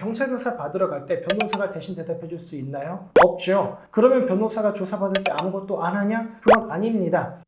경찰 조사 받으러 갈 때 변호사가 대신 대답해 줄 수 있나요? 없죠. 그러면 변호사가 조사 받을 때 아무것도 안 하냐? 그건 아닙니다.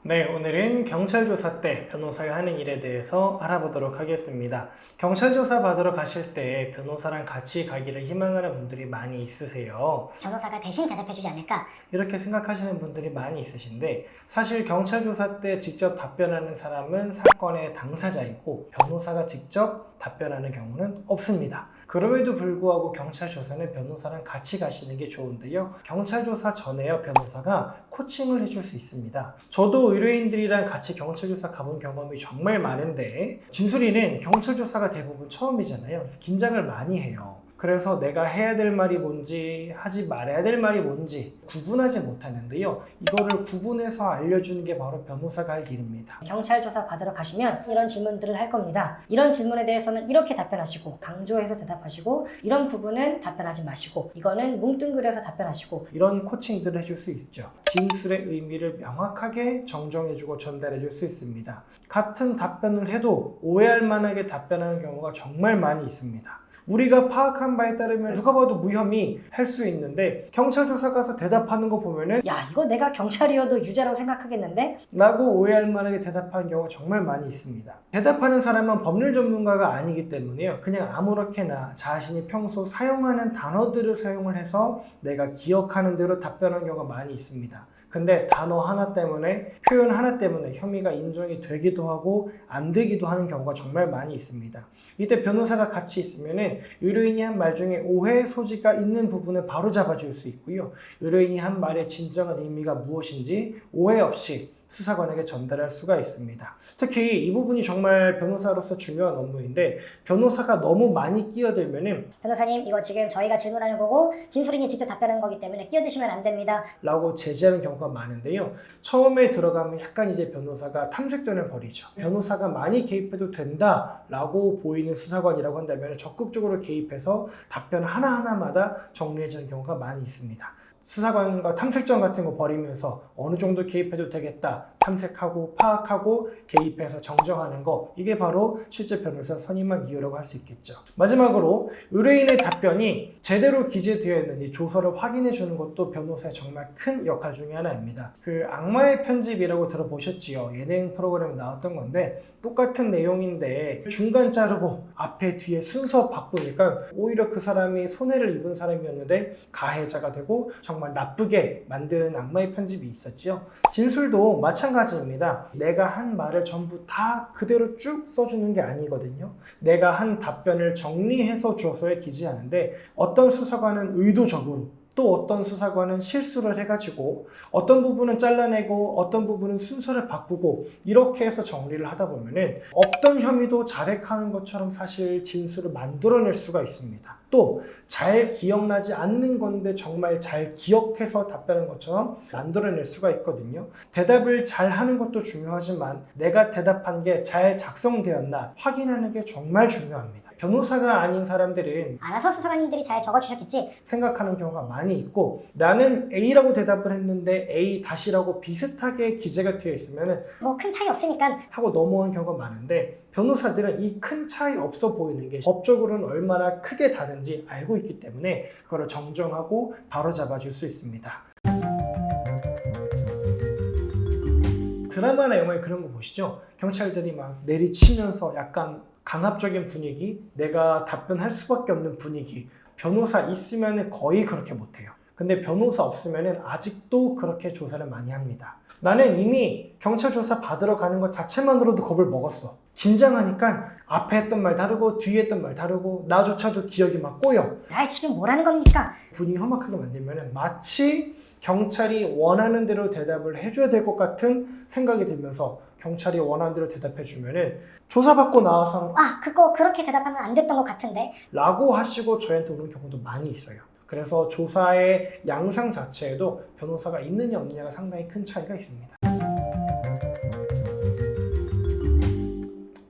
네, 오늘은 경찰 조사 때 변호사가 하는 일에 대해서 알아보도록 하겠습니다. 경찰 조사 받으러 가실 때 변호사랑 같이 가기를 희망하는 분들이 많이 있으세요. 변호사가 대신 대답해주지 않을까? 이렇게 생각하시는 분들이 많이 있으신데, 사실 경찰 조사 때 직접 답변하는 사람은 사건의 당사자이고 변호사가 직접 답변하는 경우는 없습니다. 그럼에도 불구하고 경찰 조사는 변호사랑 같이 가시는 게 좋은데요. 경찰 조사 전에요, 변호사가 코칭을 해줄 수 있습니다. 저도 의뢰인들이랑 같이 경찰 조사 가본 경험이 정말 많은데, 진술인은 경찰 조사가 대부분 처음이잖아요. 그래서 긴장을 많이 해요. 그래서 내가 해야 될 말이 뭔지 하지 말아야 될 말이 뭔지 구분하지 못하는데요. 이거를 구분해서 알려주는 게 바로 변호사가 할 일입니다. 경찰 조사 받으러 가시면 이런 질문들을 할 겁니다. 이런 질문에 대해서는 이렇게 답변하시고, 강조해서 대답하시고, 이런 부분은 답변하지 마시고, 이거는 뭉뚱그려서 답변하시고, 이런 코칭들을 해줄 수 있죠. 진술의 의미를 명확하게 정정해주고 전달해줄 수 있습니다. 같은 답변을 해도 오해할 만하게 답변하는 경우가 정말 많이 있습니다. 우리가 파악한 바에 따르면 누가 봐도 무혐의 할 수 있는데, 경찰 조사 가서 대답하는 거 보면은 야, 이거 내가 경찰이어도 유죄라고 생각하겠는데? 라고 오해할 만하게 대답하는 경우가 정말 많이 있습니다. 대답하는 사람은 법률 전문가가 아니기 때문에요. 그냥 아무렇게나 자신이 평소 사용하는 단어들을 사용을 해서 내가 기억하는 대로 답변하는 경우가 많이 있습니다. 근데 단어 하나 때문에, 표현 하나 때문에 혐의가 인정이 되기도 하고 안 되기도 하는 경우가 정말 많이 있습니다. 이때 변호사가 같이 있으면은 의뢰인이 한 말 중에 오해 소지가 있는 부분을 바로 잡아줄 수 있고요. 의뢰인이 한 말의 진정한 의미가 무엇인지 오해 없이 수사관에게 전달할 수가 있습니다. 특히 이 부분이 정말 변호사로서 중요한 업무인데, 변호사가 너무 많이 끼어들면은 변호사님, 이거 지금 저희가 질문하는 거고 진술인이 직접 답변하는 거기 때문에 끼어드시면 안 됩니다. 라고 제지하는 경우가 많은데요. 처음에 들어가면 약간 이제 변호사가 탐색전을 벌이죠. 변호사가 많이 개입해도 된다 라고 보이는 수사관이라고 한다면 적극적으로 개입해서 답변 하나하나마다 정리해주는 경우가 많이 있습니다. 수사관과 탐색전 같은 거 벌이면서 어느 정도 개입해도 되겠다, 탐색하고 파악하고 개입해서 정정하는 거, 이게 바로 실제 변호사 선임한 이유라고 할 수 있겠죠. 마지막으로 의뢰인의 답변이 제대로 기재되어 있는지 조서를 확인해 주는 것도 변호사의 정말 큰 역할 중에 하나입니다. 그 악마의 편집이라고 들어보셨지요? 예능 프로그램에 나왔던 건데, 똑같은 내용인데 중간 자르고 앞에 뒤에 순서 바꾸니까 오히려 그 사람이 손해를 입은 사람이었는데 가해자가 되고 정말 나쁘게 만든 악마의 편집이 있었죠. 진술도 마찬가지입니다. 내가 한 말을 전부 다 그대로 쭉 써주는 게 아니거든요. 내가 한 답변을 정리해서 조서에 기재하는데, 어떤 수사관은 의도적으로, 또 어떤 수사관은 실수를 해가지고 어떤 부분은 잘라내고 어떤 부분은 순서를 바꾸고 이렇게 해서 정리를 하다 보면은 없던 혐의도 자백하는 것처럼 사실 진술을 만들어낼 수가 있습니다. 또 잘 기억나지 않는 건데 정말 잘 기억해서 답변하는 것처럼 만들어낼 수가 있거든요. 대답을 잘 하는 것도 중요하지만 내가 대답한 게 잘 작성되었나 확인하는 게 정말 중요합니다. 변호사가 아닌 사람들은 알아서 수사관님들이 잘 적어주셨겠지? 생각하는 경우가 많이 있고, 나는 A라고 대답을 했는데 A 다시라고 비슷하게 기재가 되어 있으면 뭐 큰 차이 없으니까 하고 넘어오는 경우가 많은데, 변호사들은 이 큰 차이 없어 보이는 게 법적으로는 얼마나 크게 다른지 알고 있기 때문에 그걸 정정하고 바로 잡아줄 수 있습니다. 드라마나 영화에 그런 거 보시죠? 경찰들이 막 내리치면서 약간 강압적인 분위기, 내가 답변할 수밖에 없는 분위기. 변호사 있으면 거의 그렇게 못해요. 근데 변호사 없으면 아직도 그렇게 조사를 많이 합니다. 나는 이미 경찰 조사 받으러 가는 것 자체만으로도 겁을 먹었어. 긴장하니까 앞에 했던 말 다르고 뒤에 했던 말 다르고 나조차도 기억이 막 꼬여. 아, 지금 뭐라는 겁니까? 분위기 험악하게 만들면 마치 경찰이 원하는 대로 대답을 해줘야 될 것 같은 생각이 들면서 경찰이 원하는 대로 대답해주면은 조사받고 나와서 아, 그거 그렇게 대답하면 안 됐던 것 같은데. 라고 하시고 저희한테 오는 경우도 많이 있어요. 그래서 조사의 양상 자체에도 변호사가 있느냐 없느냐가 상당히 큰 차이가 있습니다.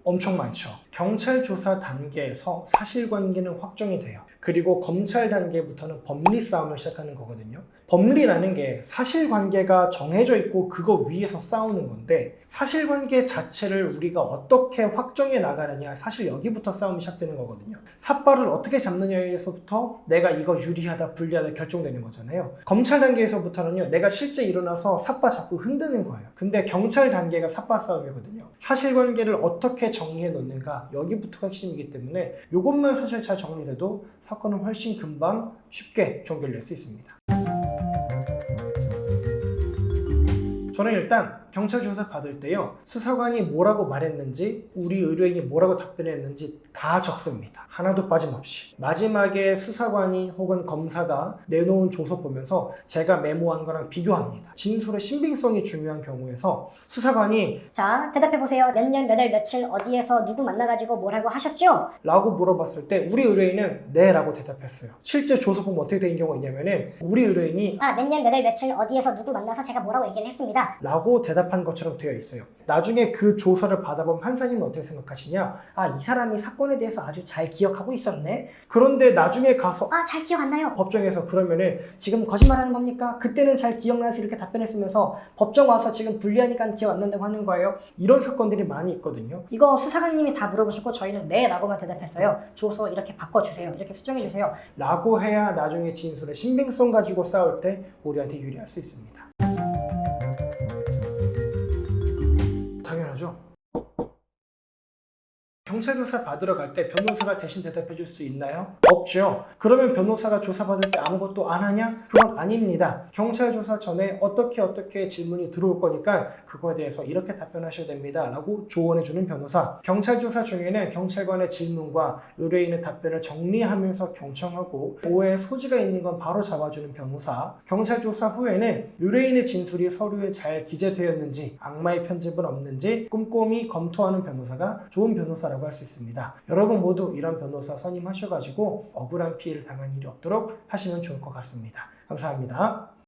엄청 많죠. 경찰 조사 단계에서 사실관계는 확정이 돼요. 그리고 검찰 단계부터는 법리 싸움을 시작하는 거거든요. 법리라는 게 사실관계가 정해져 있고 그거 위에서 싸우는 건데 사실관계 자체를 우리가 어떻게 확정해 나가느냐, 사실 여기부터 싸움이 시작되는 거거든요. 삿발을 어떻게 잡느냐에서부터 내가 이거 유리하다 불리하다 결정되는 거잖아요. 검찰 단계에서부터는요, 내가 실제 일어나서 삿발 잡고 흔드는 거예요. 근데 경찰 단계가 삿발 싸움이거든요. 사실관계를 어떻게 정리해 놓는가, 여기부터가 핵심이기 때문에 이것만 사실 잘 정리돼도 사건은 훨씬 금방 쉽게 종결 낼 수 있습니다. 저는 일단 경찰 조사 받을 때요, 수사관이 뭐라고 말했는지, 우리 의뢰인이 뭐라고 답변했는지 다 적습니다. 하나도 빠짐없이. 마지막에 수사관이 혹은 검사가 내놓은 조서 보면서 제가 메모한 거랑 비교합니다. 진술의 신빙성이 중요한 경우에서 수사관이 자, 대답해보세요. 몇 년, 몇 월, 며칠 어디에서 누구 만나가지고 뭐라고 하셨죠? 라고 물어봤을 때 우리 의뢰인은 네 라고 대답했어요. 실제 조서 보면 어떻게 된 경우가 있냐면은 우리 의뢰인이 아, 몇 년, 몇 월, 며칠 어디에서 누구 만나서 제가 뭐라고 얘기를 했습니다. 라고 대답한 것처럼 되어 있어요. 나중에 그 조서를 받아본 판사님은 어떻게 생각하시냐? 아, 이 사람이 사건에 대해서 아주 잘 기억하고 있었네. 그런데 나중에 가서 아, 잘 기억 안 나요. 법정에서 그러면은 지금 거짓말하는 겁니까? 그때는 잘 기억나서 이렇게 답변했으면서 법정 와서 지금 불리하니까 기억 안 난다고 하는 거예요. 이런 사건들이 많이 있거든요. 이거 수사관님이 다 물어보셨고 저희는 네 라고만 대답했어요. 조서 이렇게 바꿔주세요. 이렇게 수정해주세요. 라고 해야 나중에 진술의 신빙성 가지고 싸울 때 우리한테 유리할 수 있습니다. 당연하죠. 경찰 조사 받으러 갈 때 변호사가 대신 대답해 줄 수 있나요? 없죠. 그러면 변호사가 조사 받을 때 아무것도 안 하냐? 그건 아닙니다. 경찰 조사 전에 어떻게 질문이 들어올 거니까 그거에 대해서 이렇게 답변하셔야 됩니다 라고 조언해 주는 변호사. 경찰 조사 중에는 경찰관의 질문과 의뢰인의 답변을 정리하면서 경청하고 오해의 소지가 있는 건 바로 잡아주는 변호사. 경찰 조사 후에는 의뢰인의 진술이 서류에 잘 기재되었는지, 악마의 편집은 없는지 꼼꼼히 검토하는 변호사가 좋은 변호사라고 할 수 있습니다. 여러분 모두 이런 변호사 선임하셔가지고 억울한 피해를 당한 일이 없도록 하시면 좋을 것 같습니다. 감사합니다.